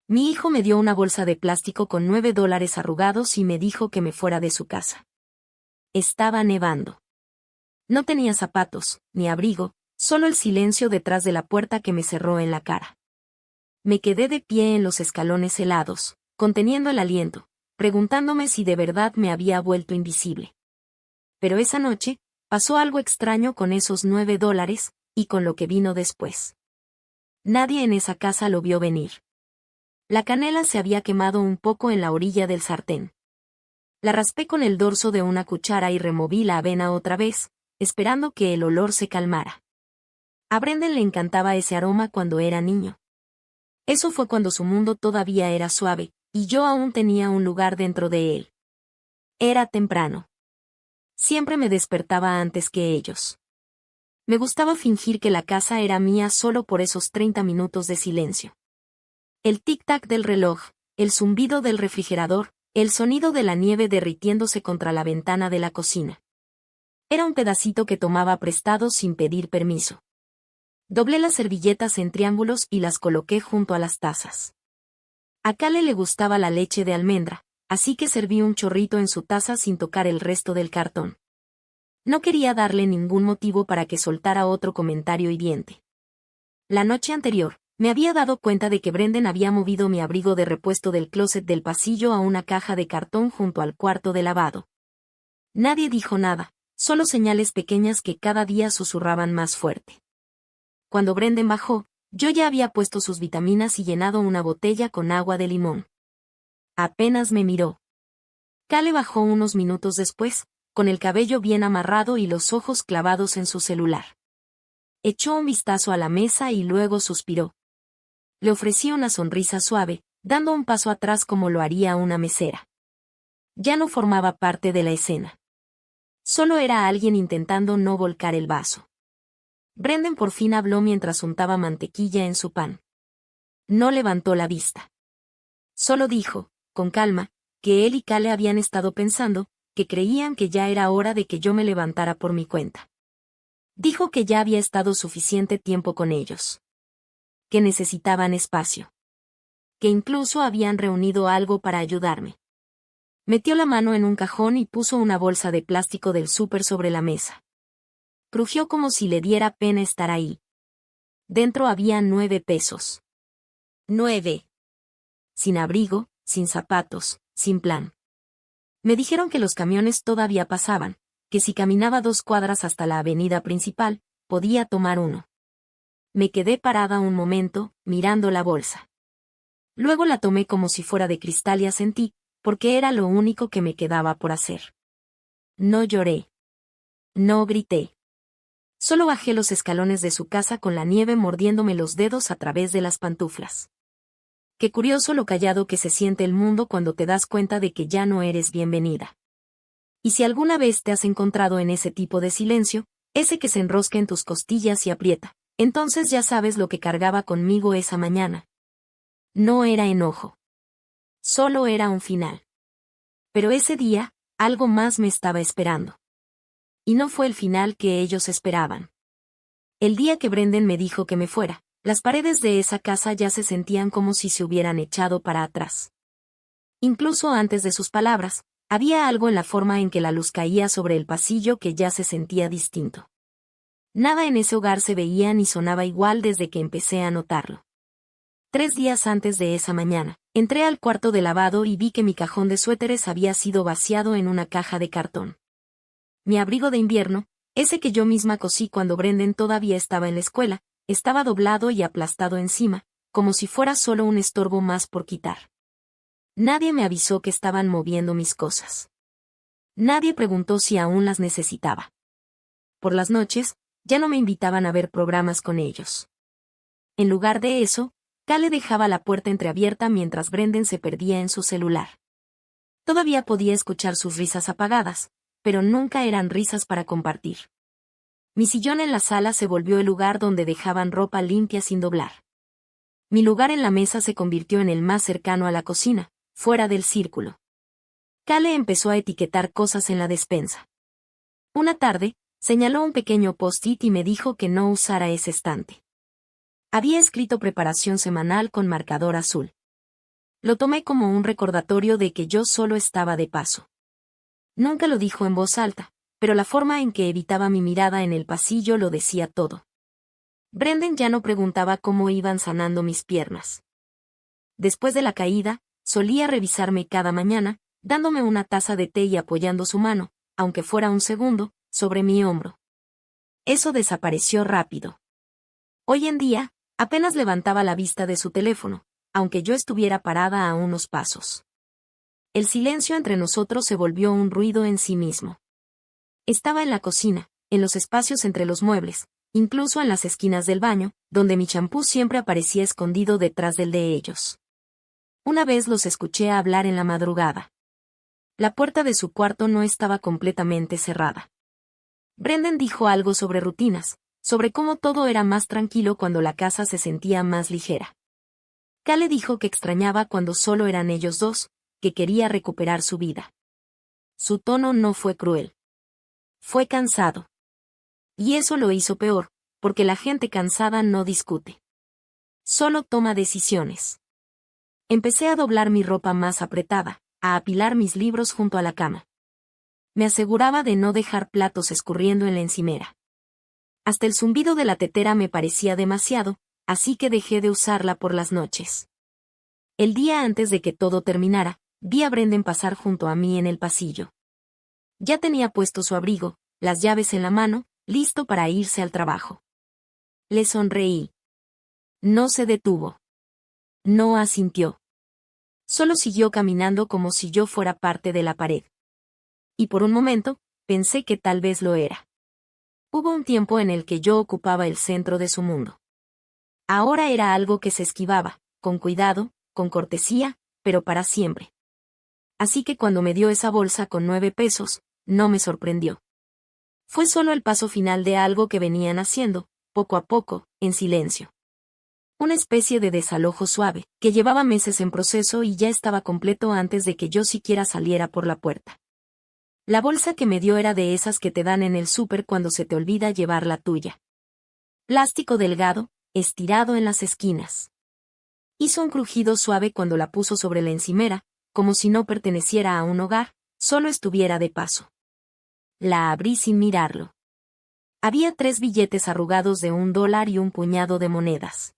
Mi hijo me dio una bolsa de plástico con $9 arrugados y me dijo que me fuera de su casa. Estaba nevando. No tenía zapatos, ni abrigo, solo el silencio detrás de la puerta que me cerró en la cara. Me quedé de pie en los escalones helados, conteniendo el aliento, preguntándome si de verdad me había vuelto invisible. Pero esa noche, pasó algo extraño con esos $9, y con lo que vino después. Nadie en esa casa lo vio venir. La canela se había quemado un poco en la orilla del sartén. La raspé con el dorso de una cuchara y removí la avena otra vez, esperando que el olor se calmara. A Brendan le encantaba ese aroma cuando era niño. Eso fue cuando su mundo todavía era suave, y yo aún tenía un lugar dentro de él. Era temprano. Siempre me despertaba antes que ellos. Me gustaba fingir que la casa era mía solo por esos 30 minutos de silencio. El tic-tac del reloj, el zumbido del refrigerador, el sonido de la nieve derritiéndose contra la ventana de la cocina. Era un pedacito que tomaba prestado sin pedir permiso. Doblé las servilletas en triángulos y las coloqué junto a las tazas. A Kale le gustaba la leche de almendra, así que serví un chorrito en su taza sin tocar el resto del cartón. No quería darle ningún motivo para que soltara otro comentario hiriente. La noche anterior, me había dado cuenta de que Brendan había movido mi abrigo de repuesto del closet del pasillo a una caja de cartón junto al cuarto de lavado. Nadie dijo nada, solo señales pequeñas que cada día susurraban más fuerte. Cuando Brendan bajó, yo ya había puesto sus vitaminas y llenado una botella con agua de limón. Apenas me miró. Kale bajó unos minutos después, con el cabello bien amarrado y los ojos clavados en su celular. Echó un vistazo a la mesa y luego suspiró. Le ofrecí una sonrisa suave, dando un paso atrás como lo haría una mesera. Ya no formaba parte de la escena. Solo era alguien intentando no volcar el vaso. Brendan por fin habló mientras untaba mantequilla en su pan. No levantó la vista. Solo dijo, con calma, que él y Kale habían estado pensando, que creían que ya era hora de que yo me levantara por mi cuenta. Dijo que ya había estado suficiente tiempo con ellos. Que necesitaban espacio. Que incluso habían reunido algo para ayudarme. Metió la mano en un cajón y puso una bolsa de plástico del súper sobre la mesa. Crujió como si le diera pena estar ahí. Dentro había 9 pesos. 9. Sin abrigo, sin zapatos, sin plan. Me dijeron que los camiones todavía pasaban, que si caminaba 2 cuadras hasta la avenida principal, podía tomar uno. Me quedé parada un momento, mirando la bolsa. Luego la tomé como si fuera de cristal y asentí, porque era lo único que me quedaba por hacer. No lloré. No grité. Solo bajé los escalones de su casa con la nieve mordiéndome los dedos a través de las pantuflas. Qué curioso lo callado que se siente el mundo cuando te das cuenta de que ya no eres bienvenida. Y si alguna vez te has encontrado en ese tipo de silencio, ese que se enrosca en tus costillas y aprieta, entonces ya sabes lo que cargaba conmigo esa mañana. No era enojo. Solo era un final. Pero ese día, algo más me estaba esperando. Y no fue el final que ellos esperaban. El día que Brendan me dijo que me fuera, las paredes de esa casa ya se sentían como si se hubieran echado para atrás. Incluso antes de sus palabras, había algo en la forma en que la luz caía sobre el pasillo que ya se sentía distinto. Nada en ese hogar se veía ni sonaba igual desde que empecé a notarlo. 3 días antes de esa mañana, entré al cuarto de lavado y vi que mi cajón de suéteres había sido vaciado en una caja de cartón. Mi abrigo de invierno, ese que yo misma cosí cuando Brendan todavía estaba en la escuela, estaba doblado y aplastado encima, como si fuera solo un estorbo más por quitar. Nadie me avisó que estaban moviendo mis cosas. Nadie preguntó si aún las necesitaba. Por las noches, ya no me invitaban a ver programas con ellos. En lugar de eso, Kale dejaba la puerta entreabierta mientras Brendan se perdía en su celular. Todavía podía escuchar sus risas apagadas, pero nunca eran risas para compartir. Mi sillón en la sala se volvió el lugar donde dejaban ropa limpia sin doblar. Mi lugar en la mesa se convirtió en el más cercano a la cocina, fuera del círculo. Kale empezó a etiquetar cosas en la despensa. Una tarde, señaló un pequeño post-it y me dijo que no usara ese estante. Había escrito preparación semanal con marcador azul. Lo tomé como un recordatorio de que yo solo estaba de paso. Nunca lo dijo en voz alta, pero la forma en que evitaba mi mirada en el pasillo lo decía todo. Brendan ya no preguntaba cómo iban sanando mis piernas. Después de la caída, solía revisarme cada mañana, dándome una taza de té y apoyando su mano, aunque fuera un segundo, sobre mi hombro. Eso desapareció rápido. Hoy en día, apenas levantaba la vista de su teléfono, aunque yo estuviera parada a unos pasos. El silencio entre nosotros se volvió un ruido en sí mismo. Estaba en la cocina, en los espacios entre los muebles, incluso en las esquinas del baño, donde mi champú siempre aparecía escondido detrás del de ellos. Una vez los escuché hablar en la madrugada. La puerta de su cuarto no estaba completamente cerrada. Brendan dijo algo sobre rutinas, sobre cómo todo era más tranquilo cuando la casa se sentía más ligera. Kale dijo que extrañaba cuando solo eran ellos dos, que quería recuperar su vida. Su tono no fue cruel. Fue cansado. Y eso lo hizo peor, porque la gente cansada no discute. Solo toma decisiones. Empecé a doblar mi ropa más apretada, a apilar mis libros junto a la cama. Me aseguraba de no dejar platos escurriendo en la encimera. Hasta el zumbido de la tetera me parecía demasiado, así que dejé de usarla por las noches. El día antes de que todo terminara, vi a Brendan pasar junto a mí en el pasillo. Ya tenía puesto su abrigo, las llaves en la mano, listo para irse al trabajo. Le sonreí. No se detuvo. No asintió. Solo siguió caminando como si yo fuera parte de la pared. Y por un momento, pensé que tal vez lo era. Hubo un tiempo en el que yo ocupaba el centro de su mundo. Ahora era algo que se esquivaba, con cuidado, con cortesía, pero para siempre. Así que cuando me dio esa bolsa con 9 pesos, no me sorprendió. Fue solo el paso final de algo que venían haciendo, poco a poco, en silencio. Una especie de desalojo suave, que llevaba meses en proceso y ya estaba completo antes de que yo siquiera saliera por la puerta. La bolsa que me dio era de esas que te dan en el súper cuando se te olvida llevar la tuya. Plástico delgado, estirado en las esquinas. Hizo un crujido suave cuando la puso sobre la encimera, como si no perteneciera a un hogar, solo estuviera de paso. La abrí sin mirarlo. Había 3 billetes arrugados de $1 y un puñado de monedas.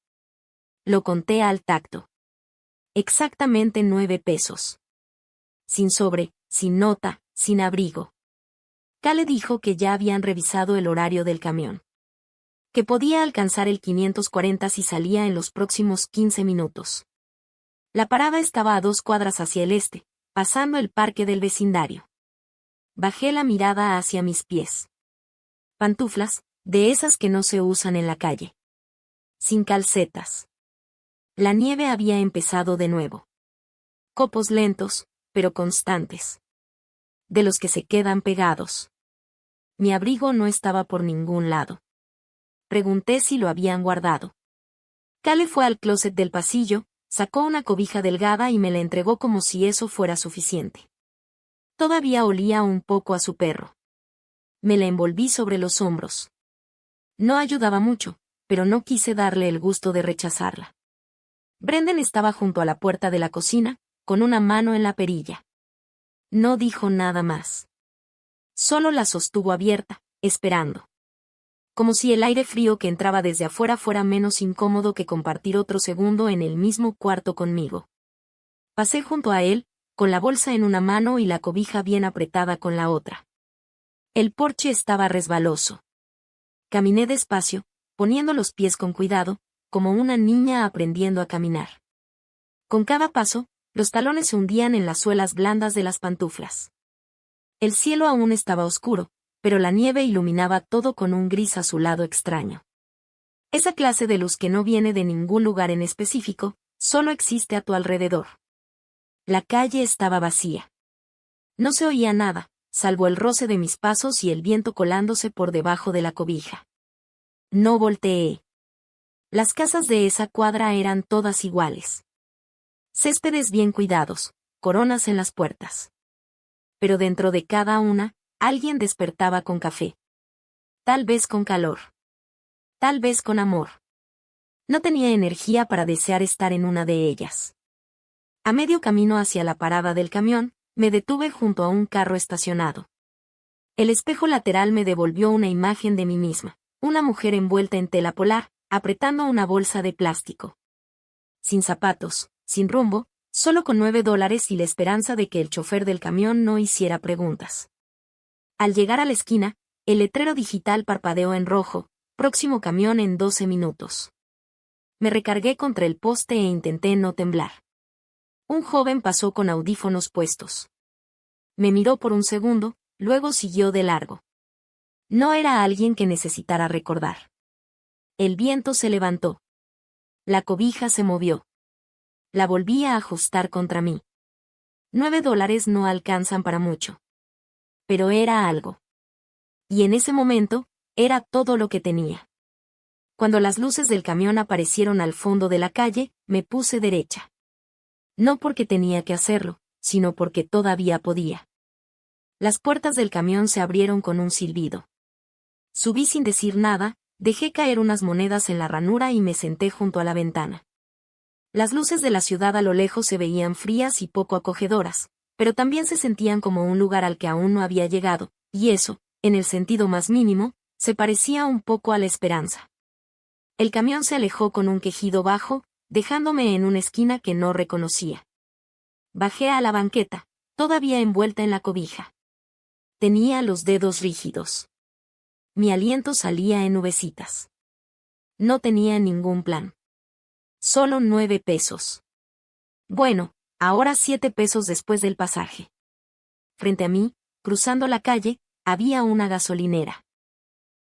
Lo conté al tacto. Exactamente 9 pesos. Sin sobre, sin nota, sin abrigo. Kale dijo que ya habían revisado el horario del camión. Que podía alcanzar el 540 si salía en los próximos 15 minutos. La parada estaba a 2 cuadras hacia el este, pasando el parque del vecindario. Bajé la mirada hacia mis pies. Pantuflas, de esas que no se usan en la calle. Sin calcetas. La nieve había empezado de nuevo. Copos lentos, pero constantes. De los que se quedan pegados. Mi abrigo no estaba por ningún lado. Pregunté si lo habían guardado. Kale fue al closet del pasillo, sacó una cobija delgada y me la entregó como si eso fuera suficiente. Todavía olía un poco a su perro. Me la envolví sobre los hombros. No ayudaba mucho, pero no quise darle el gusto de rechazarla. Brendan estaba junto a la puerta de la cocina, con una mano en la perilla. No dijo nada más. Solo la sostuvo abierta, esperando. Como si el aire frío que entraba desde afuera fuera menos incómodo que compartir otro segundo en el mismo cuarto conmigo. Pasé junto a él, con la bolsa en una mano y la cobija bien apretada con la otra. El porche estaba resbaloso. Caminé despacio, poniendo los pies con cuidado, como una niña aprendiendo a caminar. Con cada paso, los talones se hundían en las suelas blandas de las pantuflas. El cielo aún estaba oscuro, pero la nieve iluminaba todo con un gris azulado extraño. Esa clase de luz que no viene de ningún lugar en específico, solo existe a tu alrededor. La calle estaba vacía. No se oía nada, salvo el roce de mis pasos y el viento colándose por debajo de la cobija. No volteé. Las casas de esa cuadra eran todas iguales. Céspedes bien cuidados, coronas en las puertas. Pero dentro de cada una, alguien despertaba con café. Tal vez con calor. Tal vez con amor. No tenía energía para desear estar en una de ellas. A medio camino hacia la parada del camión, me detuve junto a un carro estacionado. El espejo lateral me devolvió una imagen de mí misma, una mujer envuelta en tela polar, apretando una bolsa de plástico. Sin zapatos, sin rumbo, solo con $9 y la esperanza de que el chofer del camión no hiciera preguntas. Al llegar a la esquina, el letrero digital parpadeó en rojo, próximo camión en 12 minutos. Me recargué contra el poste e intenté no temblar. Un joven pasó con audífonos puestos. Me miró por un segundo, luego siguió de largo. No era alguien que necesitara recordar. El viento se levantó. La cobija se movió. La volví a ajustar contra mí. $9 no alcanzan para mucho. Pero era algo. Y en ese momento, era todo lo que tenía. Cuando las luces del camión aparecieron al fondo de la calle, me puse derecha. No porque tenía que hacerlo, sino porque todavía podía. Las puertas del camión se abrieron con un silbido. Subí sin decir nada, dejé caer unas monedas en la ranura y me senté junto a la ventana. Las luces de la ciudad a lo lejos se veían frías y poco acogedoras, pero también se sentían como un lugar al que aún no había llegado, y eso, en el sentido más mínimo, se parecía un poco a la esperanza. El camión se alejó con un quejido bajo, dejándome en una esquina que no reconocía. Bajé a la banqueta, todavía envuelta en la cobija. Tenía los dedos rígidos. Mi aliento salía en nubecitas. No tenía ningún plan. Solo 9 pesos. Bueno, ahora 7 pesos después del pasaje. Frente a mí, cruzando la calle, había una gasolinera.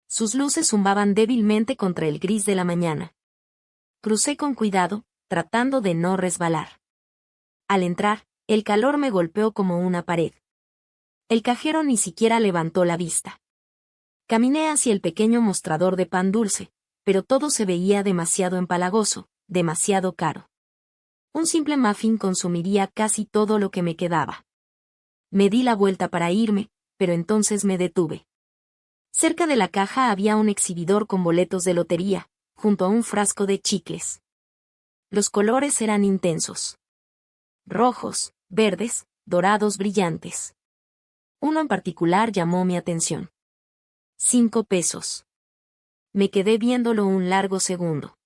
Sus luces zumbaban débilmente contra el gris de la mañana. Crucé con cuidado, tratando de no resbalar. Al entrar, el calor me golpeó como una pared. El cajero ni siquiera levantó la vista. Caminé hacia el pequeño mostrador de pan dulce, pero todo se veía demasiado empalagoso, demasiado caro. Un simple muffin consumiría casi todo lo que me quedaba. Me di la vuelta para irme, pero entonces me detuve. Cerca de la caja había un exhibidor con boletos de lotería, junto a un frasco de chicles. Los colores eran intensos. Rojos, verdes, dorados brillantes. Uno en particular llamó mi atención. 5 pesos. Me quedé viéndolo un largo segundo.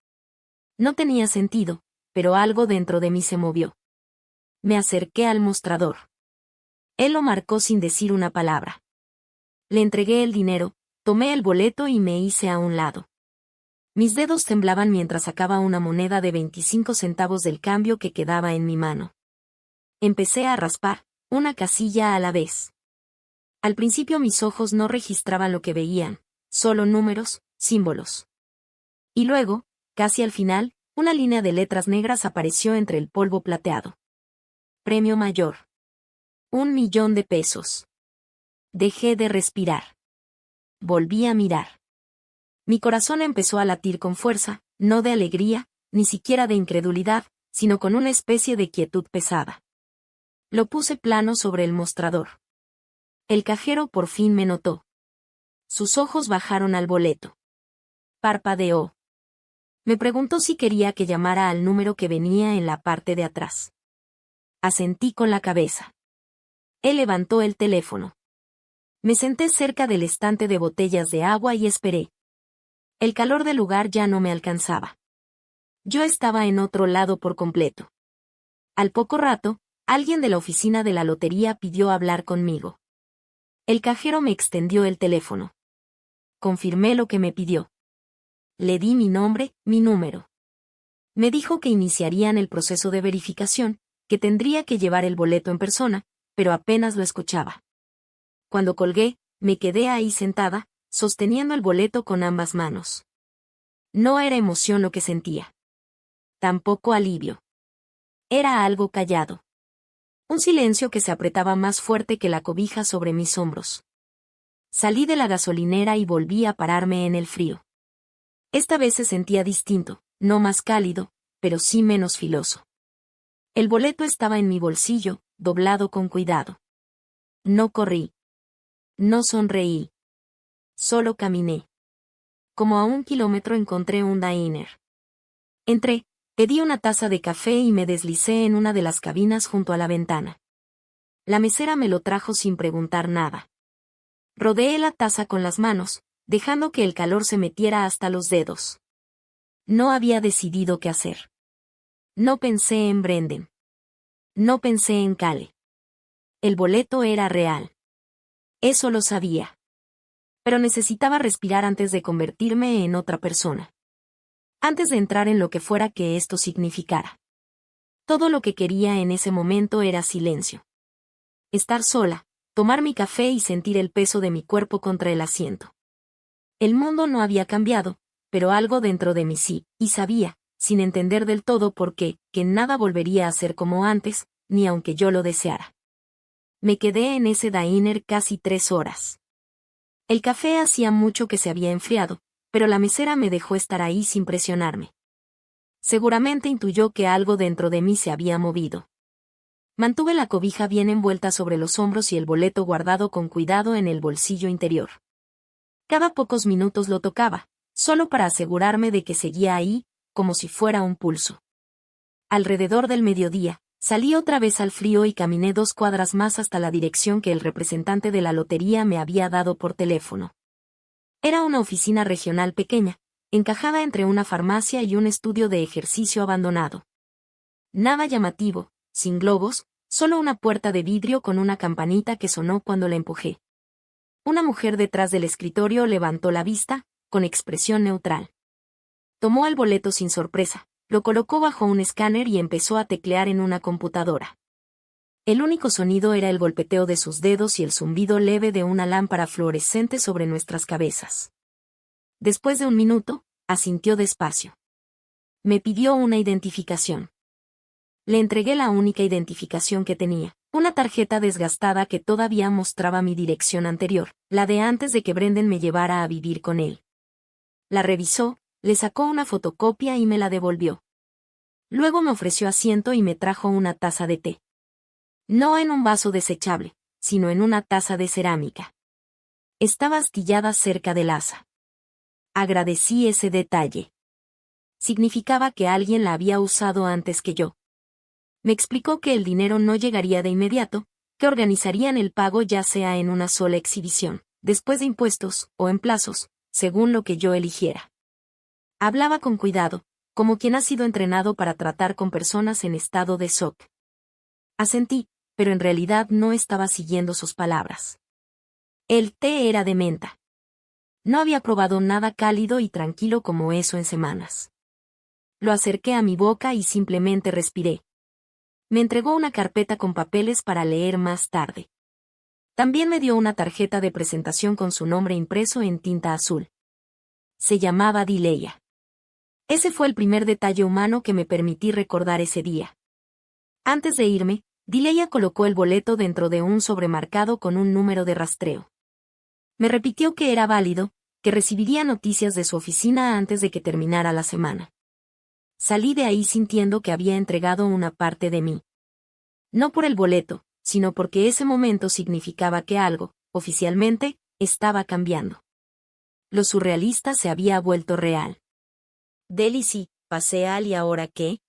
No tenía sentido, pero algo dentro de mí se movió. Me acerqué al mostrador. Él lo marcó sin decir una palabra. Le entregué el dinero, tomé el boleto y me hice a un lado. Mis dedos temblaban mientras sacaba una moneda de 25 centavos del cambio que quedaba en mi mano. Empecé a raspar, una casilla a la vez. Al principio mis ojos no registraban lo que veían, solo números, símbolos. Y luego, casi al final, una línea de letras negras apareció entre el polvo plateado. Premio mayor. 1.000.000 de pesos. Dejé de respirar. Volví a mirar. Mi corazón empezó a latir con fuerza, no de alegría, ni siquiera de incredulidad, sino con una especie de quietud pesada. Lo puse plano sobre el mostrador. El cajero por fin me notó. Sus ojos bajaron al boleto. Parpadeó. Me preguntó si quería que llamara al número que venía en la parte de atrás. Asentí con la cabeza. Él levantó el teléfono. Me senté cerca del estante de botellas de agua y esperé. El calor del lugar ya no me alcanzaba. Yo estaba en otro lado por completo. Al poco rato, alguien de la oficina de la lotería pidió hablar conmigo. El cajero me extendió el teléfono. Confirmé lo que me pidió. Le di mi nombre, mi número. Me dijo que iniciarían el proceso de verificación, que tendría que llevar el boleto en persona, pero apenas lo escuchaba. Cuando colgué, me quedé ahí sentada, sosteniendo el boleto con ambas manos. No era emoción lo que sentía. Tampoco alivio. Era algo callado. Un silencio que se apretaba más fuerte que la cobija sobre mis hombros. Salí de la gasolinera y volví a pararme en el frío. Esta vez se sentía distinto, no más cálido, pero sí menos filoso. El boleto estaba en mi bolsillo, doblado con cuidado. No corrí. No sonreí. Solo caminé. Como a 1 kilómetro encontré un diner. Entré, Pedí una taza de café y me deslicé en una de las cabinas junto a la ventana. La mesera me lo trajo sin preguntar nada. Rodeé la taza con las manos, dejando que el calor se metiera hasta los dedos. No había decidido qué hacer. No pensé en Brendan. No pensé en Cale. El boleto era real. Eso lo sabía. Pero necesitaba respirar antes de convertirme en otra persona. Antes de entrar en lo que fuera que esto significara. Todo lo que quería en ese momento era silencio. Estar sola, tomar mi café y sentir el peso de mi cuerpo contra el asiento. El mundo no había cambiado, pero algo dentro de mí sí, y sabía, sin entender del todo por qué, que nada volvería a ser como antes, ni aunque yo lo deseara. Me quedé en ese diner casi 3 horas. El café hacía mucho que se había enfriado, pero la mesera me dejó estar ahí sin presionarme. Seguramente intuyó que algo dentro de mí se había movido. Mantuve la cobija bien envuelta sobre los hombros y el boleto guardado con cuidado en el bolsillo interior. Cada pocos minutos lo tocaba, solo para asegurarme de que seguía ahí, como si fuera un pulso. Alrededor del mediodía, salí otra vez al frío y caminé 2 cuadras más hasta la dirección que el representante de la lotería me había dado por teléfono. Era una oficina regional pequeña, encajada entre una farmacia y un estudio de ejercicio abandonado. Nada llamativo, sin globos, solo una puerta de vidrio con una campanita que sonó cuando la empujé. Una mujer detrás del escritorio levantó la vista, con expresión neutral. Tomó el boleto sin sorpresa, lo colocó bajo un escáner y empezó a teclear en una computadora. El único sonido era el golpeteo de sus dedos y el zumbido leve de una lámpara fluorescente sobre nuestras cabezas. Después de un minuto, asintió despacio. Me pidió una identificación. Le entregué la única identificación que tenía, una tarjeta desgastada que todavía mostraba mi dirección anterior, la de antes de que Brendan me llevara a vivir con él. La revisó, le sacó una fotocopia y me la devolvió. Luego me ofreció asiento y me trajo una taza de té. No en un vaso desechable, sino en una taza de cerámica. Estaba astillada cerca del asa. Agradecí ese detalle. Significaba que alguien la había usado antes que yo. Me explicó que el dinero no llegaría de inmediato, que organizarían el pago ya sea en una sola exhibición, después de impuestos, o en plazos, según lo que yo eligiera. Hablaba con cuidado, como quien ha sido entrenado para tratar con personas en estado de shock. Asentí, pero en realidad no estaba siguiendo sus palabras. El té era de menta. No había probado nada cálido y tranquilo como eso en semanas. Lo acerqué a mi boca y simplemente respiré. Me entregó una carpeta con papeles para leer más tarde. También me dio una tarjeta de presentación con su nombre impreso en tinta azul. Se llamaba Dileya. Ese fue el primer detalle humano que me permití recordar ese día. Antes de irme, Dileya colocó el boleto dentro de un sobremarcado con un número de rastreo. Me repitió que era válido, que recibiría noticias de su oficina antes de que terminara la semana. Salí de ahí sintiendo que había entregado una parte de mí. No por el boleto, sino porque ese momento significaba que algo, oficialmente, estaba cambiando. Lo surrealista se había vuelto real. Deli sí, pasé al ¿y ahora qué?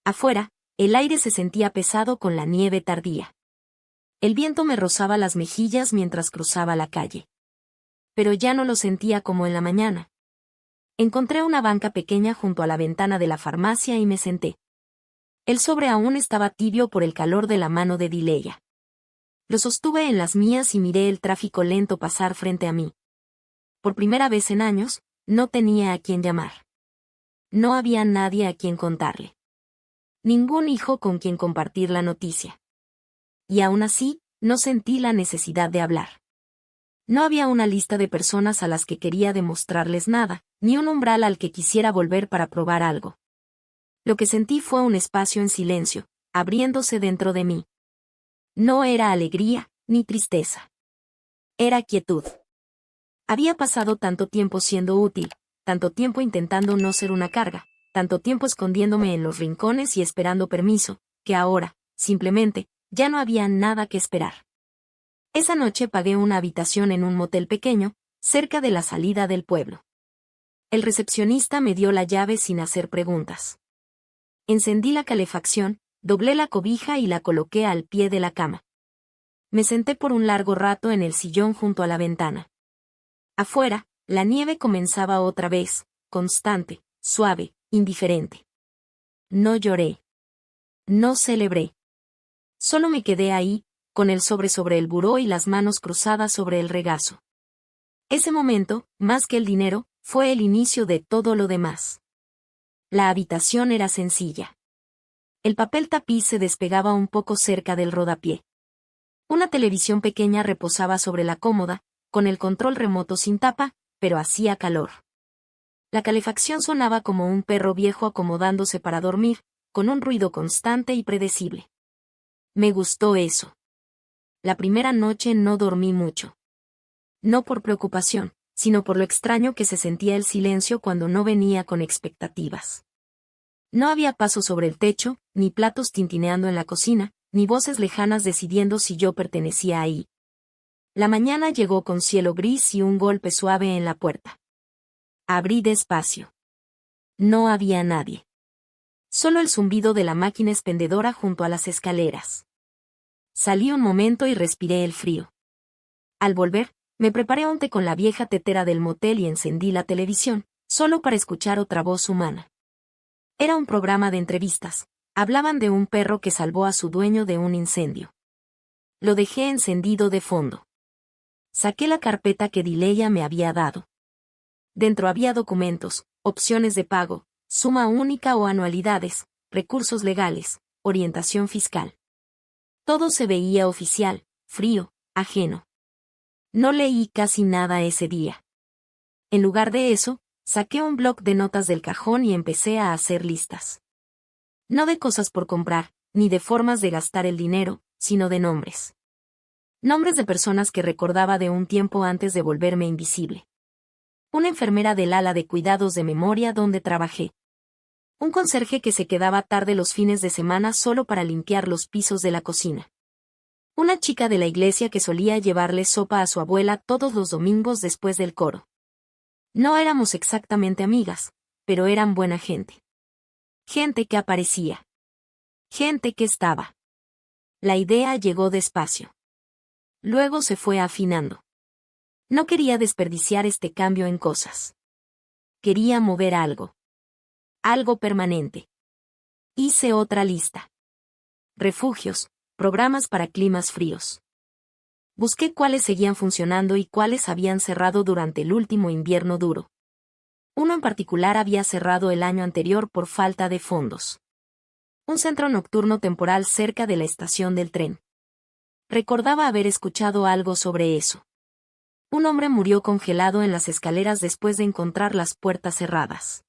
Afuera, el aire se sentía pesado con la nieve tardía. El viento me rozaba las mejillas mientras cruzaba la calle. Pero ya no lo sentía como en la mañana. Encontré una banca pequeña junto a la ventana de la farmacia y me senté. El sobre aún estaba tibio por el calor de la mano de Dileya. Lo sostuve en las mías y miré el tráfico lento pasar frente a mí. Por primera vez en años, no tenía a quién llamar. No había nadie a quien contarle. Ningún hijo con quien compartir la noticia. Y aún así, no sentí la necesidad de hablar. No había una lista de personas a las que quería demostrarles nada, ni un umbral al que quisiera volver para probar algo. Lo que sentí fue un espacio en silencio, abriéndose dentro de mí. No era alegría, ni tristeza. Era quietud. Había pasado tanto tiempo siendo útil, tanto tiempo intentando no ser una carga, tanto tiempo escondiéndome en los rincones y esperando permiso, que ahora, simplemente, ya no había nada que esperar. Esa noche pagué una habitación en un motel pequeño, cerca de la salida del pueblo. El recepcionista me dio la llave sin hacer preguntas. Encendí la calefacción, doblé la cobija y la coloqué al pie de la cama. Me senté por un largo rato en el sillón junto a la ventana. Afuera, la nieve comenzaba otra vez, constante, suave, indiferente. No lloré. No celebré. Solo me quedé ahí, con el sobre el buró y las manos cruzadas sobre el regazo. Ese momento, más que el dinero, fue el inicio de todo lo demás. La habitación era sencilla. El papel tapiz se despegaba un poco cerca del rodapié. Una televisión pequeña reposaba sobre la cómoda, con el control remoto sin tapa, pero hacía calor. La calefacción sonaba como un perro viejo acomodándose para dormir, con un ruido constante y predecible. Me gustó eso. La primera noche no dormí mucho. No por preocupación, sino por lo extraño que se sentía el silencio cuando no venía con expectativas. No había pasos sobre el techo, ni platos tintineando en la cocina, ni voces lejanas decidiendo si yo pertenecía ahí. La mañana llegó con cielo gris y un golpe suave en la puerta. Abrí despacio. No había nadie. Solo el zumbido de la máquina expendedora junto a las escaleras. Salí un momento y respiré el frío. Al volver, me preparé un té con la vieja tetera del motel y encendí la televisión, solo para escuchar otra voz humana. Era un programa de entrevistas. Hablaban de un perro que salvó a su dueño de un incendio. Lo dejé encendido de fondo. Saqué la carpeta que Dileya me había dado. Dentro había documentos, opciones de pago, suma única o anualidades, recursos legales, orientación fiscal. Todo se veía oficial, frío, ajeno. No leí casi nada ese día. En lugar de eso, saqué un bloc de notas del cajón y empecé a hacer listas. No de cosas por comprar, ni de formas de gastar el dinero, sino de nombres. Nombres de personas que recordaba de un tiempo antes de volverme invisible. Una enfermera del ala de cuidados de memoria donde trabajé. Un conserje que se quedaba tarde los fines de semana solo para limpiar los pisos de la cocina. Una chica de la iglesia que solía llevarle sopa a su abuela todos los domingos después del coro. No éramos exactamente amigas, pero eran buena gente. Gente que aparecía. Gente que estaba. La idea llegó despacio. Luego se fue afinando. No quería desperdiciar este cambio en cosas. Quería mover algo. Algo permanente. Hice otra lista. Refugios, programas para climas fríos. Busqué cuáles seguían funcionando y cuáles habían cerrado durante el último invierno duro. Uno en particular había cerrado el año anterior por falta de fondos. Un centro nocturno temporal cerca de la estación del tren. Recordaba haber escuchado algo sobre eso. Un hombre murió congelado en las escaleras después de encontrar las puertas cerradas.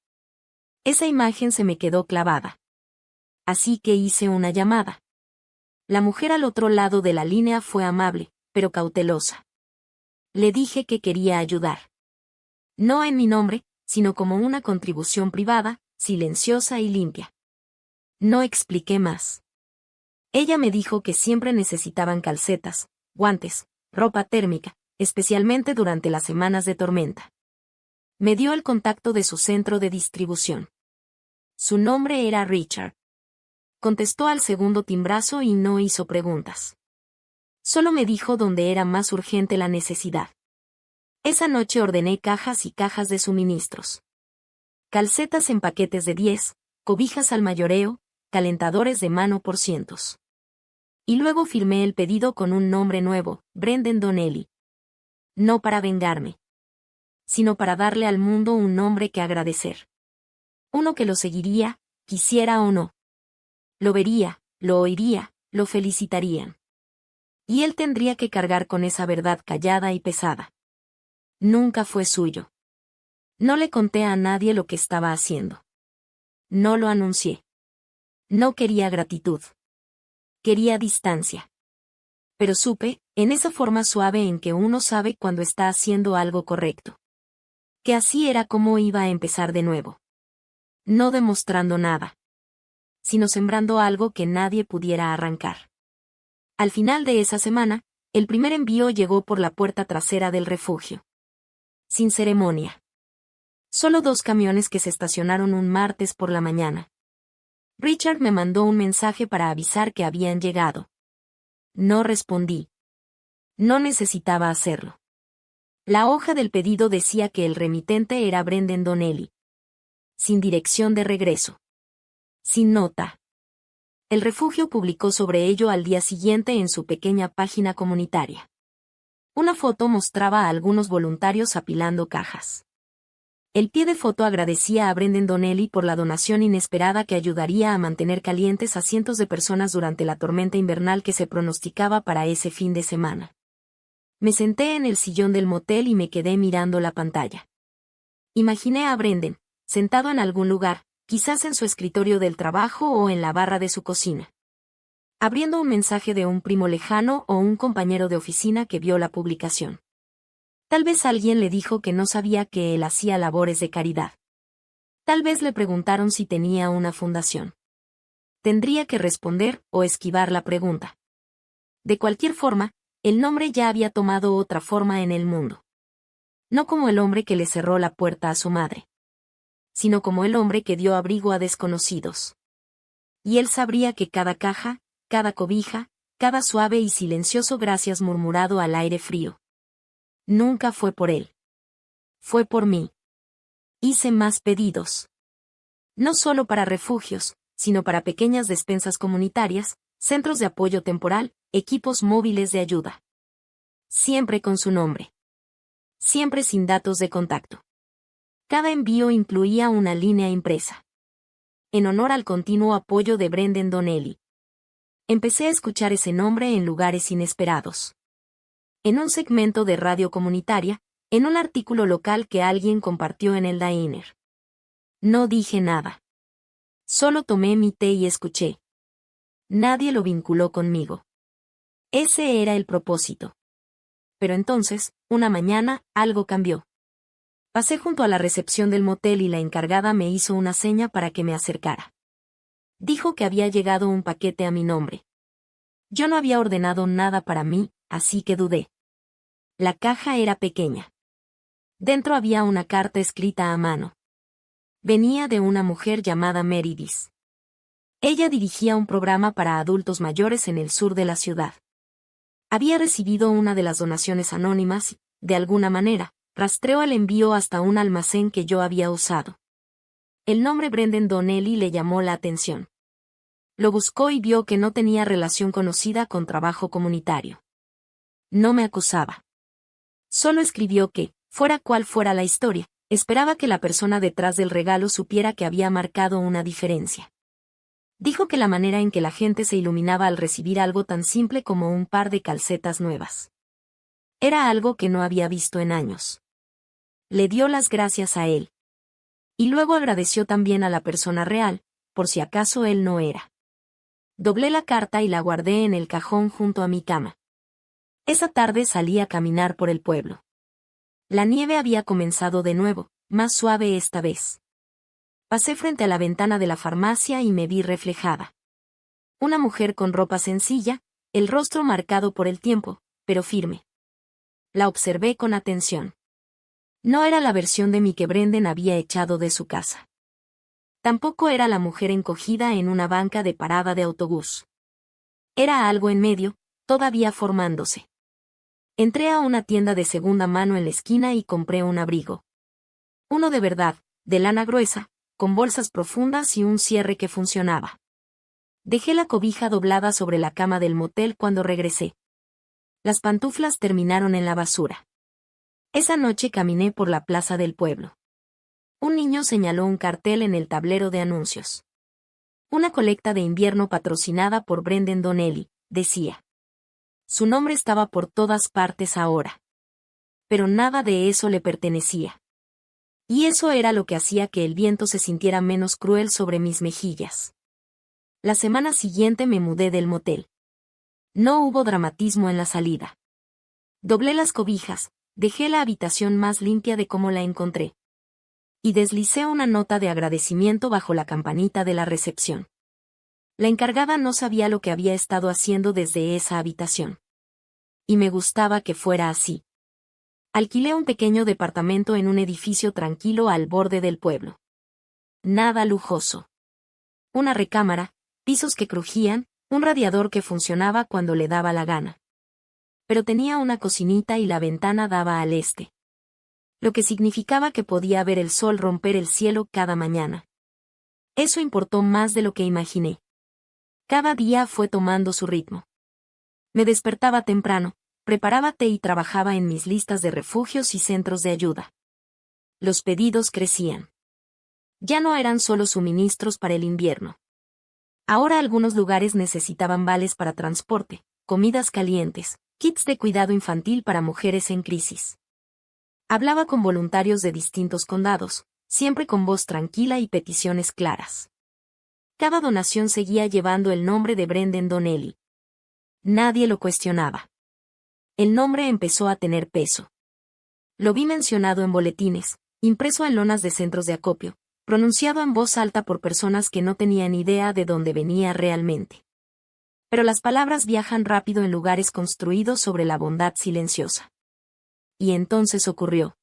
Esa imagen se me quedó clavada. Así que hice una llamada. La mujer al otro lado de la línea fue amable, pero cautelosa. Le dije que quería ayudar. No en mi nombre, sino como una contribución privada, silenciosa y limpia. No expliqué más. Ella me dijo que siempre necesitaban calcetas, guantes, ropa térmica, especialmente durante las semanas de tormenta. Me dio el contacto de su centro de distribución. Su nombre era Richard. Contestó al segundo timbrazo y no hizo preguntas. Solo me dijo dónde era más urgente la necesidad. Esa noche ordené cajas y cajas de suministros. Calcetas en paquetes de 10, cobijas al mayoreo, calentadores de mano por cientos. Y luego firmé el pedido con un nombre nuevo, Brendan Donnelly. No para vengarme, sino para darle al mundo un nombre que agradecer. Uno que lo seguiría, quisiera o no. Lo vería, lo oiría, lo felicitarían. Y él tendría que cargar con esa verdad callada y pesada. Nunca fue suyo. No le conté a nadie lo que estaba haciendo. No lo anuncié. No quería gratitud. Quería distancia. Pero supe, en esa forma suave en que uno sabe cuando está haciendo algo correcto. Que así era como iba a empezar de nuevo. No demostrando nada, sino sembrando algo que nadie pudiera arrancar. Al final de esa semana, el primer envío llegó por la puerta trasera del refugio. Sin ceremonia. Solo 2 camiones que se estacionaron un martes por la mañana. Richard me mandó un mensaje para avisar que habían llegado. No respondí. No necesitaba hacerlo. La hoja del pedido decía que el remitente era Brendan Donnelly. Sin dirección de regreso. Sin nota. El refugio publicó sobre ello al día siguiente en su pequeña página comunitaria. Una foto mostraba a algunos voluntarios apilando cajas. El pie de foto agradecía a Brendan Donnelly por la donación inesperada que ayudaría a mantener calientes a cientos de personas durante la tormenta invernal que se pronosticaba para ese fin de semana. Me senté en el sillón del motel y me quedé mirando la pantalla. Imaginé a Brendan, sentado en algún lugar, quizás en su escritorio del trabajo o en la barra de su cocina, abriendo un mensaje de un primo lejano o un compañero de oficina que vio la publicación. Tal vez alguien le dijo que no sabía que él hacía labores de caridad. Tal vez le preguntaron si tenía una fundación. Tendría que responder o esquivar la pregunta. De cualquier forma, el nombre ya había tomado otra forma en el mundo. No como el hombre que le cerró la puerta a su madre, sino como el hombre que dio abrigo a desconocidos. Y él sabría que cada caja, cada cobija, cada suave y silencioso gracias murmurado al aire frío, nunca fue por él. Fue por mí. Hice más pedidos. No solo para refugios, sino para pequeñas despensas comunitarias, centros de apoyo temporal, equipos móviles de ayuda. Siempre con su nombre. Siempre sin datos de contacto. Cada envío incluía una línea impresa. En honor al continuo apoyo de Brendan Donnelly. Empecé a escuchar ese nombre en lugares inesperados. En un segmento de radio comunitaria, en un artículo local que alguien compartió en el Diner. No dije nada. Solo tomé mi té y escuché. Nadie lo vinculó conmigo. Ese era el propósito. Pero entonces, una mañana, algo cambió. Pasé junto a la recepción del motel y la encargada me hizo una seña para que me acercara. Dijo que había llegado un paquete a mi nombre. Yo no había ordenado nada para mí, así que dudé. La caja era pequeña. Dentro había una carta escrita a mano. Venía de una mujer llamada Meredith. Ella dirigía un programa para adultos mayores en el sur de la ciudad. Había recibido una de las donaciones anónimas y, de alguna manera, rastreó el envío hasta un almacén que yo había usado. El nombre Brendan Donnelly le llamó la atención. Lo buscó y vio que no tenía relación conocida con trabajo comunitario. No me acusaba. Solo escribió que, fuera cual fuera la historia, esperaba que la persona detrás del regalo supiera que había marcado una diferencia. Dijo que la manera en que la gente se iluminaba al recibir algo tan simple como un par de calcetas nuevas. Era algo que no había visto en años. Le dio las gracias a él. Y luego agradeció también a la persona real, por si acaso él no era. Doblé la carta y la guardé en el cajón junto a mi cama. Esa tarde salí a caminar por el pueblo. La nieve había comenzado de nuevo, más suave esta vez. Pasé frente a la ventana de la farmacia y me vi reflejada. Una mujer con ropa sencilla, el rostro marcado por el tiempo, pero firme. La observé con atención. No era la versión de mí que Brendan había echado de su casa. Tampoco era la mujer encogida en una banca de parada de autobús. Era algo en medio, todavía formándose. Entré a una tienda de segunda mano en la esquina y compré un abrigo. Uno de verdad, de lana gruesa, con bolsas profundas y un cierre que funcionaba. Dejé la cobija doblada sobre la cama del motel cuando regresé. Las pantuflas terminaron en la basura. Esa noche caminé por la plaza del pueblo. Un niño señaló un cartel en el tablero de anuncios. Una colecta de invierno patrocinada por Brendan Donnelly, decía. Su nombre estaba por todas partes ahora. Pero nada de eso le pertenecía. Y eso era lo que hacía que el viento se sintiera menos cruel sobre mis mejillas. La semana siguiente me mudé del motel. No hubo dramatismo en la salida. Doblé las cobijas, dejé la habitación más limpia de como la encontré. Y deslicé una nota de agradecimiento bajo la campanita de la recepción. La encargada no sabía lo que había estado haciendo desde esa habitación. Y me gustaba que fuera así. Alquilé un pequeño departamento en un edificio tranquilo al borde del pueblo. Nada lujoso. Una recámara, pisos que crujían, un radiador que funcionaba cuando le daba la gana. Pero tenía una cocinita y la ventana daba al este. Lo que significaba que podía ver el sol romper el cielo cada mañana. Eso importó más de lo que imaginé. Cada día fue tomando su ritmo. Me despertaba temprano, preparaba té y trabajaba en mis listas de refugios y centros de ayuda. Los pedidos crecían. Ya no eran solo suministros para el invierno. Ahora algunos lugares necesitaban vales para transporte, comidas calientes, kits de cuidado infantil para mujeres en crisis. Hablaba con voluntarios de distintos condados, siempre con voz tranquila y peticiones claras. Cada donación seguía llevando el nombre de Brendan Donnelly. Nadie lo cuestionaba. El nombre empezó a tener peso. Lo vi mencionado en boletines, impreso en lonas de centros de acopio, pronunciado en voz alta por personas que no tenían idea de dónde venía realmente. Pero las palabras viajan rápido en lugares construidos sobre la bondad silenciosa. Y entonces ocurrió.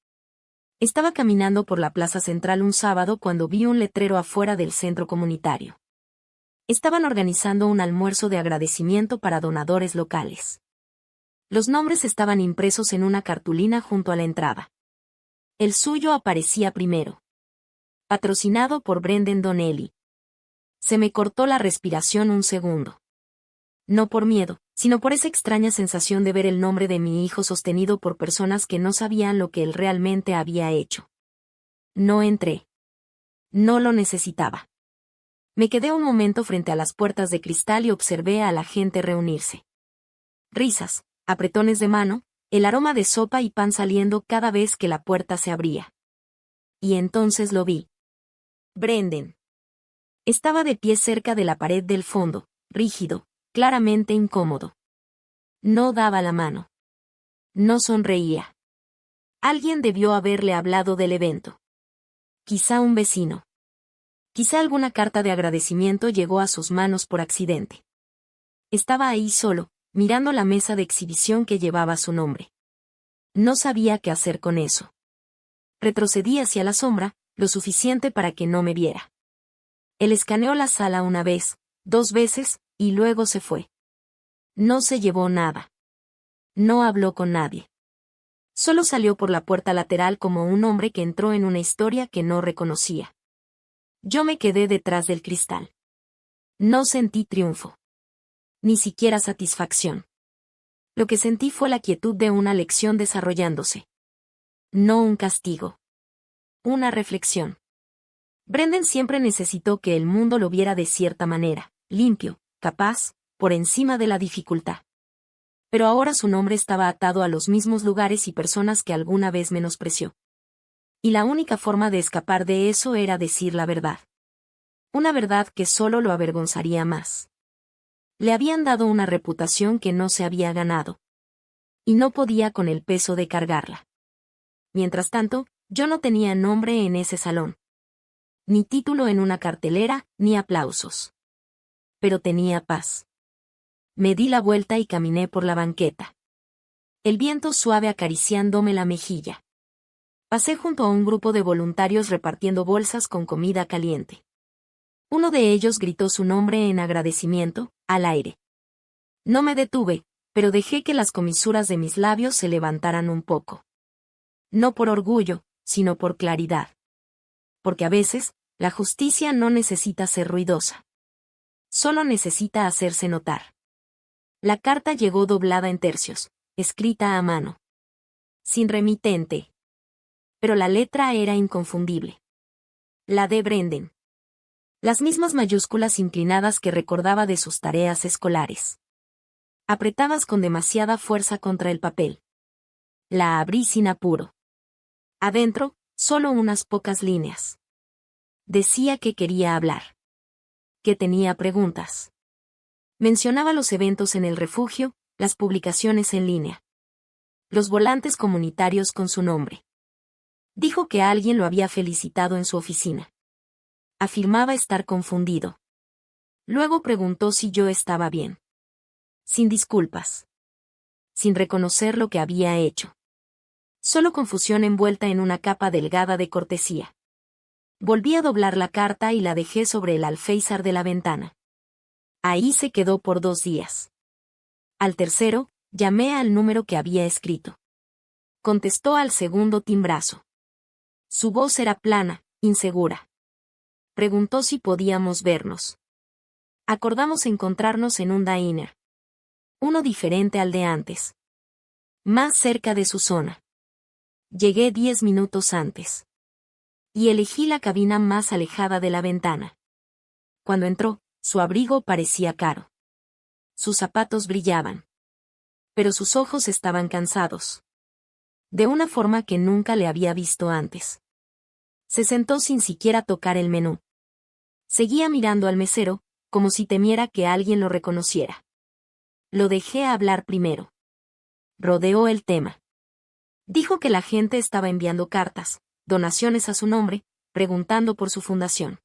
Estaba caminando por la plaza central un sábado cuando vi un letrero afuera del centro comunitario. Estaban organizando un almuerzo de agradecimiento para donadores locales. Los nombres estaban impresos en una cartulina junto a la entrada. El suyo aparecía primero. Patrocinado por Brendan Donnelly. Se me cortó la respiración un segundo. No por miedo, sino por esa extraña sensación de ver el nombre de mi hijo sostenido por personas que no sabían lo que él realmente había hecho. No entré. No lo necesitaba. Me quedé un momento frente a las puertas de cristal y observé a la gente reunirse. Risas, apretones de mano, el aroma de sopa y pan saliendo cada vez que la puerta se abría. Y entonces lo vi. Brendan. Estaba de pie cerca de la pared del fondo, rígido, claramente incómodo. No daba la mano. No sonreía. Alguien debió haberle hablado del evento. Quizá un vecino. Quizá alguna carta de agradecimiento llegó a sus manos por accidente. Estaba ahí solo, mirando la mesa de exhibición que llevaba su nombre. No sabía qué hacer con eso. Retrocedí hacia la sombra, lo suficiente para que no me viera. Él escaneó la sala una vez, 2 veces, y luego se fue. No se llevó nada. No habló con nadie. Solo salió por la puerta lateral como un hombre que entró en una historia que no reconocía. Yo me quedé detrás del cristal. No sentí triunfo. Ni siquiera satisfacción. Lo que sentí fue la quietud de una lección desarrollándose. No un castigo. Una reflexión. Brendan siempre necesitó que el mundo lo viera de cierta manera, limpio, capaz, por encima de la dificultad. Pero ahora su nombre estaba atado a los mismos lugares y personas que alguna vez menospreció. Y la única forma de escapar de eso era decir la verdad. Una verdad que solo lo avergonzaría más. Le habían dado una reputación que no se había ganado. Y no podía con el peso de cargarla. Mientras tanto, yo no tenía nombre en ese salón. Ni título en una cartelera, ni aplausos. Pero tenía paz. Me di la vuelta y caminé por la banqueta. El viento suave acariciándome la mejilla. Pasé junto a un grupo de voluntarios repartiendo bolsas con comida caliente. Uno de ellos gritó su nombre en agradecimiento, al aire. No me detuve, pero dejé que las comisuras de mis labios se levantaran un poco. No por orgullo, sino por claridad. Porque a veces, la justicia no necesita ser ruidosa. Solo necesita hacerse notar. La carta llegó doblada en tercios, escrita a mano. Sin remitente. Pero la letra era inconfundible. La de Brendan. Las mismas mayúsculas inclinadas que recordaba de sus tareas escolares. Apretadas con demasiada fuerza contra el papel. La abrí sin apuro. Adentro, solo unas pocas líneas. Decía que quería hablar. Que tenía preguntas. Mencionaba los eventos en el refugio, las publicaciones en línea. Los volantes comunitarios con su nombre. Dijo que alguien lo había felicitado en su oficina. Afirmaba estar confundido. Luego preguntó si yo estaba bien. Sin disculpas. Sin reconocer lo que había hecho. Solo confusión envuelta en una capa delgada de cortesía. Volví a doblar la carta y la dejé sobre el alféizar de la ventana. Ahí se quedó por 2 días. Al tercero, llamé al número que había escrito. Contestó al segundo timbrazo. Su voz era plana, insegura. Preguntó si podíamos vernos. Acordamos encontrarnos en un diner. Uno diferente al de antes. Más cerca de su zona. Llegué 10 minutos antes. Y elegí la cabina más alejada de la ventana. Cuando entró, su abrigo parecía caro. Sus zapatos brillaban. Pero sus ojos estaban cansados. De una forma que nunca le había visto antes. Se sentó sin siquiera tocar el menú. Seguía mirando al mesero, como si temiera que alguien lo reconociera. Lo dejé hablar primero. Rodeó el tema. Dijo que la gente estaba enviando cartas, donaciones a su nombre, preguntando por su fundación.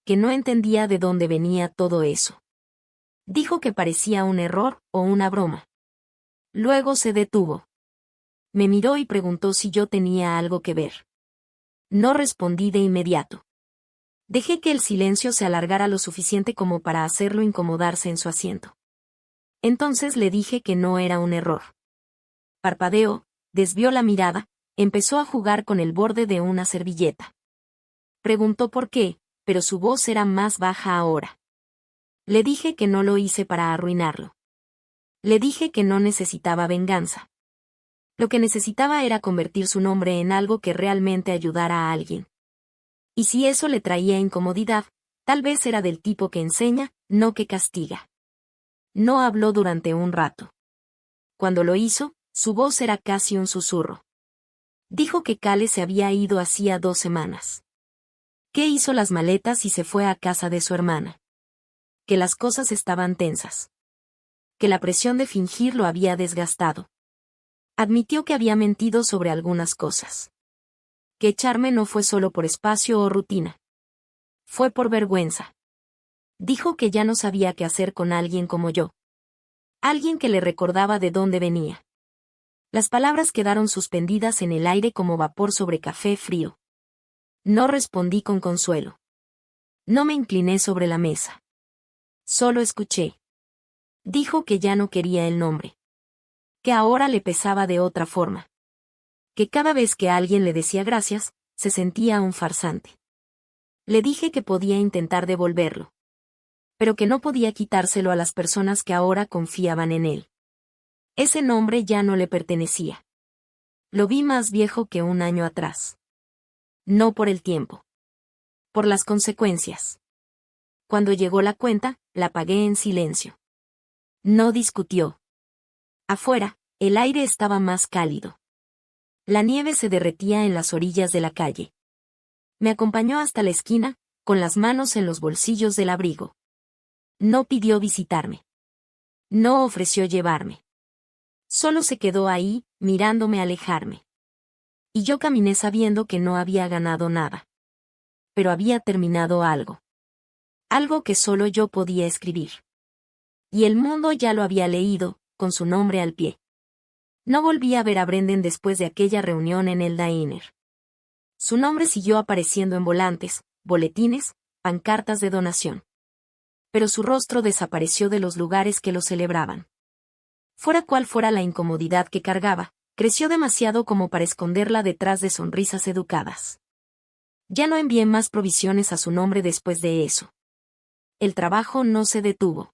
Que no entendía de dónde venía todo eso. Dijo que parecía un error o una broma. Luego se detuvo. Me miró y preguntó si yo tenía algo que ver. No respondí de inmediato. Dejé que el silencio se alargara lo suficiente como para hacerlo incomodarse en su asiento. Entonces le dije que no era un error. Parpadeó, desvió la mirada, empezó a jugar con el borde de una servilleta. Preguntó por qué, pero su voz era más baja ahora. Le dije que no lo hice para arruinarlo. Le dije que no necesitaba venganza. Lo que necesitaba era convertir su nombre en algo que realmente ayudara a alguien. Y si eso le traía incomodidad, tal vez era del tipo que enseña, no que castiga. No habló durante un rato. Cuando lo hizo, su voz era casi un susurro. Dijo que Cale se había ido hacía 2 semanas. Que hizo las maletas y se fue a casa de su hermana. Que las cosas estaban tensas. Que la presión de fingir lo había desgastado. Admitió que había mentido sobre algunas cosas. Que echarme no fue solo por espacio o rutina. Fue por vergüenza. Dijo que ya no sabía qué hacer con alguien como yo. Alguien que le recordaba de dónde venía. Las palabras quedaron suspendidas en el aire como vapor sobre café frío. No respondí con consuelo. No me incliné sobre la mesa. Solo escuché. Dijo que ya no quería el nombre. Que ahora le pesaba de otra forma. Que cada vez que alguien le decía gracias, se sentía un farsante. Le dije que podía intentar devolverlo. Pero que no podía quitárselo a las personas que ahora confiaban en él. Ese nombre ya no le pertenecía. Lo vi más viejo que un año atrás. No por el tiempo. Por las consecuencias. Cuando llegó la cuenta, la pagué en silencio. No discutió. Afuera, el aire estaba más cálido. La nieve se derretía en las orillas de la calle. Me acompañó hasta la esquina, con las manos en los bolsillos del abrigo. No pidió visitarme. No ofreció llevarme. Solo se quedó ahí, mirándome alejarme. Y yo caminé sabiendo que no había ganado nada. Pero había terminado algo. Algo que solo yo podía escribir. Y el mundo ya lo había leído, con su nombre al pie. No volví a ver a Brendan después de aquella reunión en el diner. Su nombre siguió apareciendo en volantes, boletines, pancartas de donación. Pero su rostro desapareció de los lugares que lo celebraban. Fuera cual fuera la incomodidad que cargaba, creció demasiado como para esconderla detrás de sonrisas educadas. Ya no envié más provisiones a su nombre después de eso. El trabajo no se detuvo.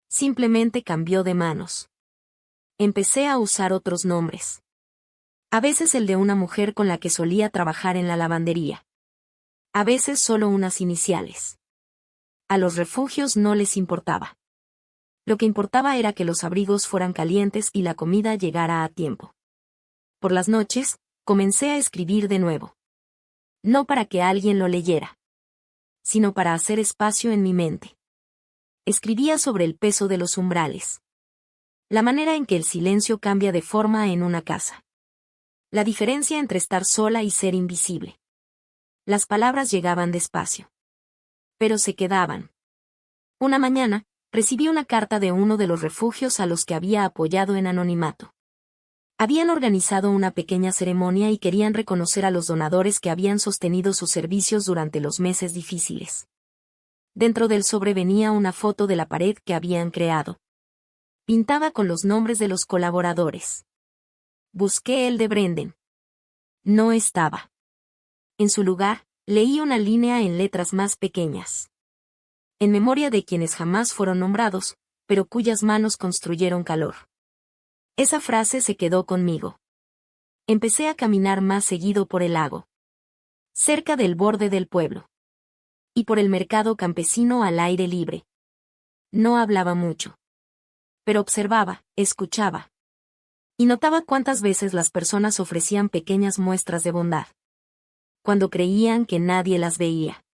Simplemente cambió de manos. Empecé a usar otros nombres. A veces el de una mujer con la que solía trabajar en la lavandería. A veces solo unas iniciales. A los refugios no les importaba. Lo que importaba era que los abrigos fueran calientes y la comida llegara a tiempo. Por las noches, comencé a escribir de nuevo. No para que alguien lo leyera, sino para hacer espacio en mi mente. Escribía sobre el peso de los umbrales. La manera en que el silencio cambia de forma en una casa. La diferencia entre estar sola y ser invisible. Las palabras llegaban despacio. Pero se quedaban. Una mañana, recibí una carta de uno de los refugios a los que había apoyado en anonimato. Habían organizado una pequeña ceremonia y querían reconocer a los donadores que habían sostenido sus servicios durante los meses difíciles. Dentro del sobre venía una foto de la pared que habían creado. Pintaba con los nombres de los colaboradores. Busqué el de Brendan. No estaba. En su lugar, leí una línea en letras más pequeñas. En memoria de quienes jamás fueron nombrados, pero cuyas manos construyeron calor. Esa frase se quedó conmigo. Empecé a caminar más seguido por el lago. Cerca del borde del pueblo. Y por el mercado campesino al aire libre. No hablaba mucho. Pero observaba, escuchaba. Y notaba cuántas veces las personas ofrecían pequeñas muestras de bondad. Cuando creían que nadie las veía.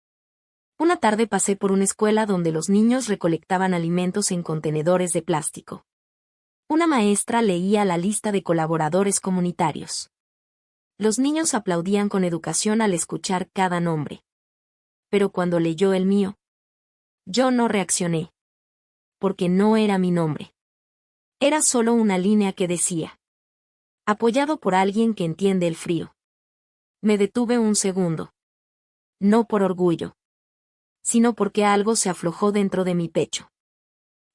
Una tarde pasé por una escuela donde los niños recolectaban alimentos en contenedores de plástico. Una maestra leía la lista de colaboradores comunitarios. Los niños aplaudían con educación al escuchar cada nombre. Pero cuando leyó el mío, yo no reaccioné. Porque no era mi nombre. Era solo una línea que decía: apoyado por alguien que entiende el frío. Me detuve un segundo. No por orgullo. Sino porque algo se aflojó dentro de mi pecho.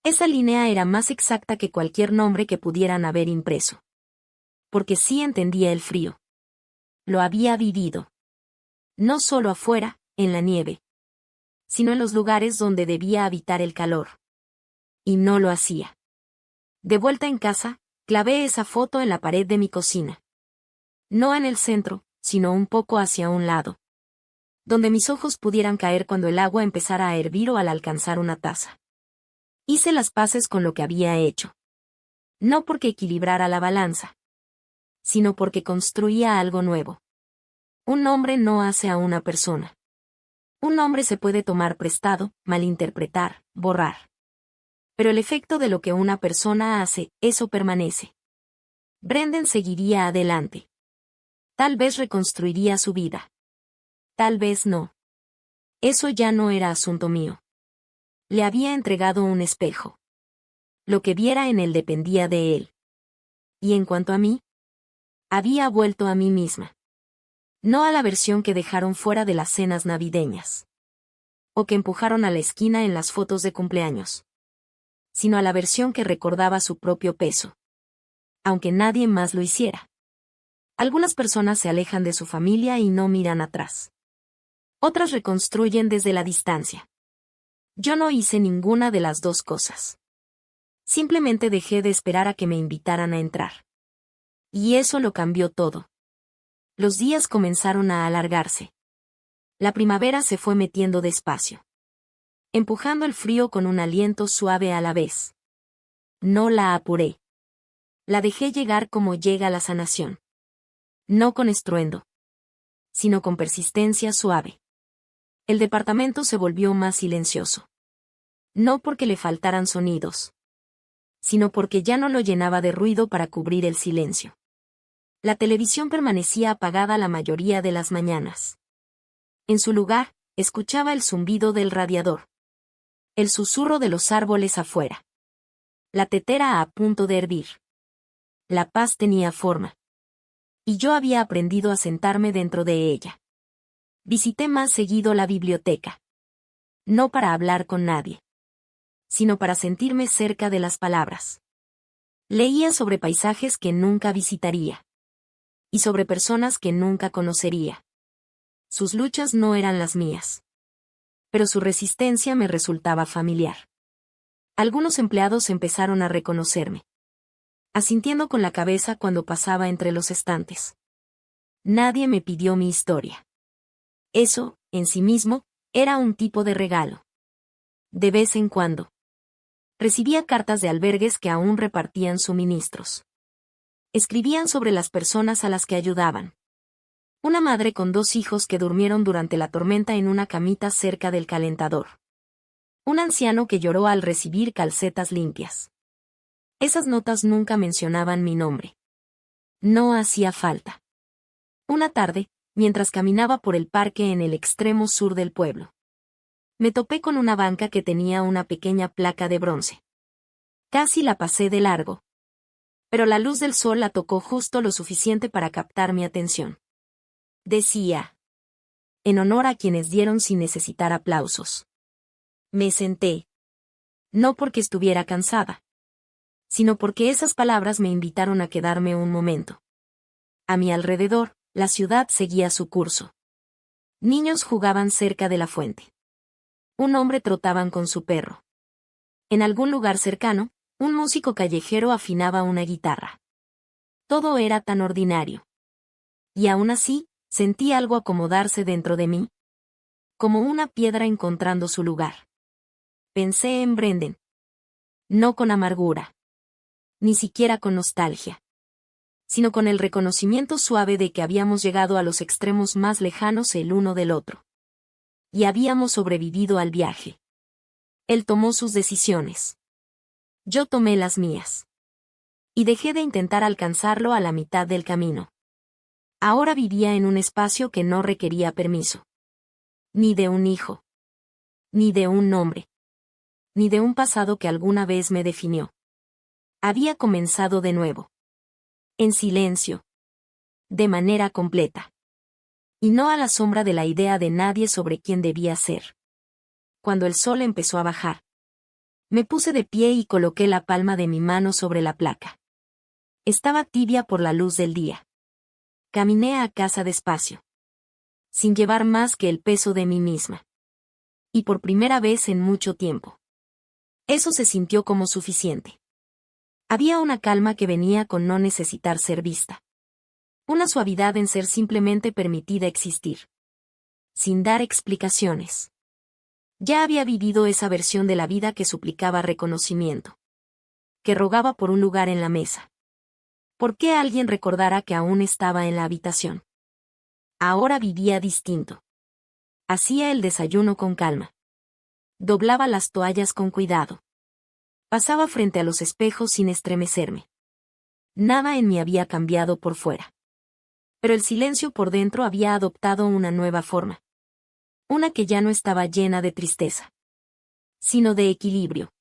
Esa línea era más exacta que cualquier nombre que pudieran haber impreso. Porque sí entendía el frío. Lo había vivido. No solo afuera, en la nieve. Sino en los lugares donde debía habitar el calor. Y no lo hacía. De vuelta en casa, clavé esa foto en la pared de mi cocina. No en el centro, sino un poco hacia un lado. Donde mis ojos pudieran caer cuando el agua empezara a hervir o al alcanzar una taza. Hice las paces con lo que había hecho. No porque equilibrara la balanza. Sino porque construía algo nuevo. Un nombre no hace a una persona. Un nombre se puede tomar prestado, malinterpretar, borrar. Pero el efecto de lo que una persona hace, eso permanece. Brendan seguiría adelante. Tal vez reconstruiría su vida. Tal vez no. Eso ya no era asunto mío. Le había entregado un espejo. Lo que viera en él dependía de él. Y en cuanto a mí, había vuelto a mí misma. No a la versión que dejaron fuera de las cenas navideñas. O que empujaron a la esquina en las fotos de cumpleaños. Sino a la versión que recordaba su propio peso. Aunque nadie más lo hiciera. Algunas personas se alejan de su familia y no miran atrás. Otras reconstruyen desde la distancia. Yo no hice ninguna de las dos cosas. Simplemente dejé de esperar a que me invitaran a entrar. Y eso lo cambió todo. Los días comenzaron a alargarse. La primavera se fue metiendo despacio. Empujando el frío con un aliento suave a la vez. No la apuré. La dejé llegar como llega la sanación. No con estruendo. Sino con persistencia suave. El departamento se volvió más silencioso. No porque le faltaran sonidos. Sino porque ya no lo llenaba de ruido para cubrir el silencio. La televisión permanecía apagada la mayoría de las mañanas. En su lugar, escuchaba el zumbido del radiador. El susurro de los árboles afuera. La tetera a punto de hervir. La paz tenía forma. Y yo había aprendido a sentarme dentro de ella. Visité más seguido la biblioteca. No para hablar con nadie. Sino para sentirme cerca de las palabras. Leía sobre paisajes que nunca visitaría. Y sobre personas que nunca conocería. Sus luchas no eran las mías. Pero su resistencia me resultaba familiar. Algunos empleados empezaron a reconocerme. Asintiendo con la cabeza cuando pasaba entre los estantes. Nadie me pidió mi historia. Eso, en sí mismo, era un tipo de regalo. De vez en cuando. Recibía cartas de albergues que aún repartían suministros. Escribían sobre las personas a las que ayudaban. Una madre con 2 hijos que durmieron durante la tormenta en una camita cerca del calentador. Un anciano que lloró al recibir calcetas limpias. Esas notas nunca mencionaban mi nombre. No hacía falta. Una tarde, mientras caminaba por el parque en el extremo sur del pueblo. Me topé con una banca que tenía una pequeña placa de bronce. Casi la pasé de largo. Pero la luz del sol la tocó justo lo suficiente para captar mi atención. Decía: en honor a quienes dieron sin necesitar aplausos. Me senté. No porque estuviera cansada, sino porque esas palabras me invitaron a quedarme un momento. A mi alrededor, la ciudad seguía su curso. Niños jugaban cerca de la fuente. Un hombre trotaban con su perro. En algún lugar cercano, un músico callejero afinaba una guitarra. Todo era tan ordinario. Y aún así, sentí algo acomodarse dentro de mí. Como una piedra encontrando su lugar. Pensé en Brendan. No con amargura. Ni siquiera con nostalgia. Sino con el reconocimiento suave de que habíamos llegado a los extremos más lejanos el uno del otro. Y habíamos sobrevivido al viaje. Él tomó sus decisiones. Yo tomé las mías. Y dejé de intentar alcanzarlo a la mitad del camino. Ahora vivía en un espacio que no requería permiso. Ni de un hijo. Ni de un nombre. Ni de un pasado que alguna vez me definió. Había comenzado de nuevo. En silencio. De manera completa. Y no a la sombra de la idea de nadie sobre quién debía ser. Cuando el sol empezó a bajar, me puse de pie y coloqué la palma de mi mano sobre la placa. Estaba tibia por la luz del día. Caminé a casa despacio. Sin llevar más que el peso de mí misma. Y por primera vez en mucho tiempo. Eso se sintió como suficiente. Había una calma que venía con no necesitar ser vista. Una suavidad en ser simplemente permitida existir. Sin dar explicaciones. Ya había vivido esa versión de la vida que suplicaba reconocimiento. Que rogaba por un lugar en la mesa. ¿Por qué alguien recordara que aún estaba en la habitación? Ahora vivía distinto. Hacía el desayuno con calma. Doblaba las toallas con cuidado. Pasaba frente a los espejos sin estremecerme. Nada en mí había cambiado por fuera. Pero el silencio por dentro había adoptado una nueva forma. Una que ya no estaba llena de tristeza. Sino de equilibrio.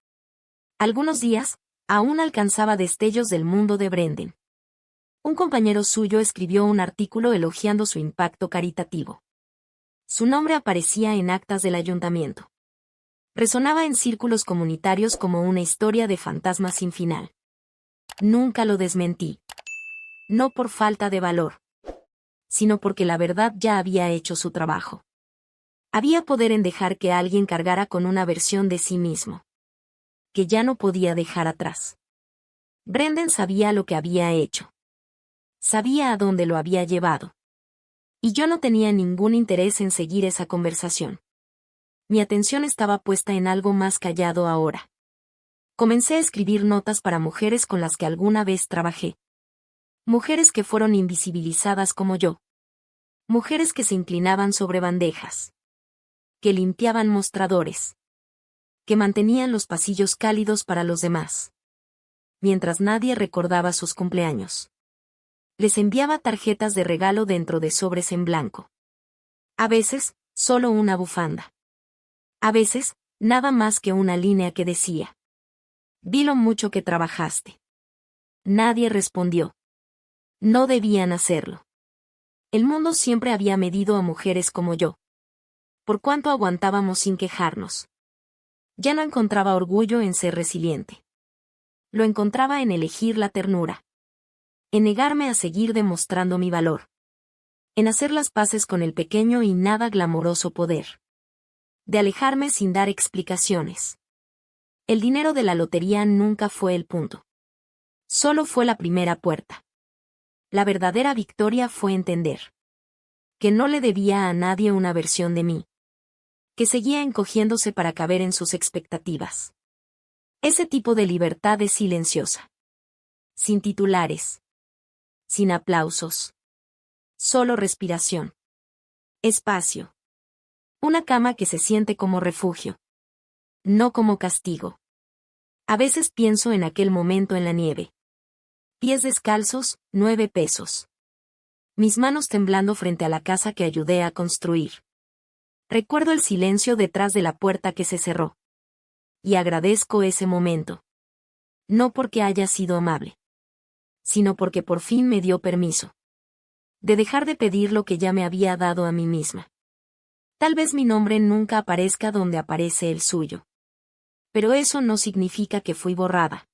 Algunos días, aún alcanzaba destellos del mundo de Brendan. Un compañero suyo escribió un artículo elogiando su impacto caritativo. Su nombre aparecía en actas del ayuntamiento. Resonaba en círculos comunitarios como una historia de fantasma sin final. Nunca lo desmentí. No por falta de valor, sino porque la verdad ya había hecho su trabajo. Había poder en dejar que alguien cargara con una versión de sí mismo. Que ya no podía dejar atrás. Brendan sabía lo que había hecho. Sabía a dónde lo había llevado. Y yo no tenía ningún interés en seguir esa conversación. Mi atención estaba puesta en algo más callado ahora. Comencé a escribir notas para mujeres con las que alguna vez trabajé. Mujeres que fueron invisibilizadas como yo. Mujeres que se inclinaban sobre bandejas. Que limpiaban mostradores. Que mantenían los pasillos cálidos para los demás. Mientras nadie recordaba sus cumpleaños. Les enviaba tarjetas de regalo dentro de sobres en blanco. A veces, solo una bufanda. A veces, nada más que una línea que decía: vi lo mucho que trabajaste. Nadie respondió. No debían hacerlo. El mundo siempre había medido a mujeres como yo. Por cuánto aguantábamos sin quejarnos. Ya no encontraba orgullo en ser resiliente. Lo encontraba en elegir la ternura. En negarme a seguir demostrando mi valor. En hacer las paces con el pequeño y nada glamoroso poder. De alejarme sin dar explicaciones. El dinero de la lotería nunca fue el punto. Solo fue la primera puerta. La verdadera victoria fue entender. Que no le debía a nadie una versión de mí. Que seguía encogiéndose para caber en sus expectativas. Ese tipo de libertad es silenciosa. Sin titulares. Sin aplausos. Solo respiración. Espacio. Una cama que se siente como refugio. No como castigo. A veces pienso en aquel momento en la nieve. Pies descalzos, 9 pesos. Mis manos temblando frente a la casa que ayudé a construir. Recuerdo el silencio detrás de la puerta que se cerró. Y agradezco ese momento. No porque haya sido amable. sino porque por fin me dio permiso de dejar de pedir lo que ya me había dado a mí misma. Tal vez mi nombre nunca aparezca donde aparece el suyo. Pero eso no significa que fui borrada.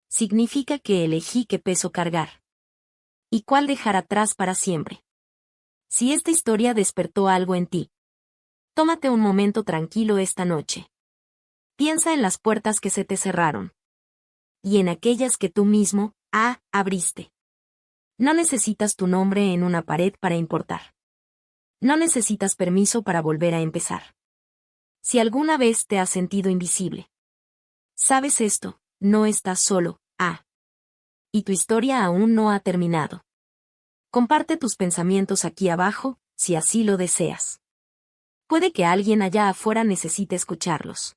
Significa que elegí qué peso cargar. Y cuál dejar atrás para siempre. Si esta historia despertó algo en ti, tómate un momento tranquilo esta noche. Piensa en las puertas que se te cerraron. Y en aquellas que tú mismo, abriste. No necesitas tu nombre en una pared para importar. No necesitas permiso para volver a empezar. Si alguna vez te has sentido invisible, sabes esto, no estás solo, y tu historia aún no ha terminado. Comparte tus pensamientos aquí abajo, si así lo deseas. Puede que alguien allá afuera necesite escucharlos.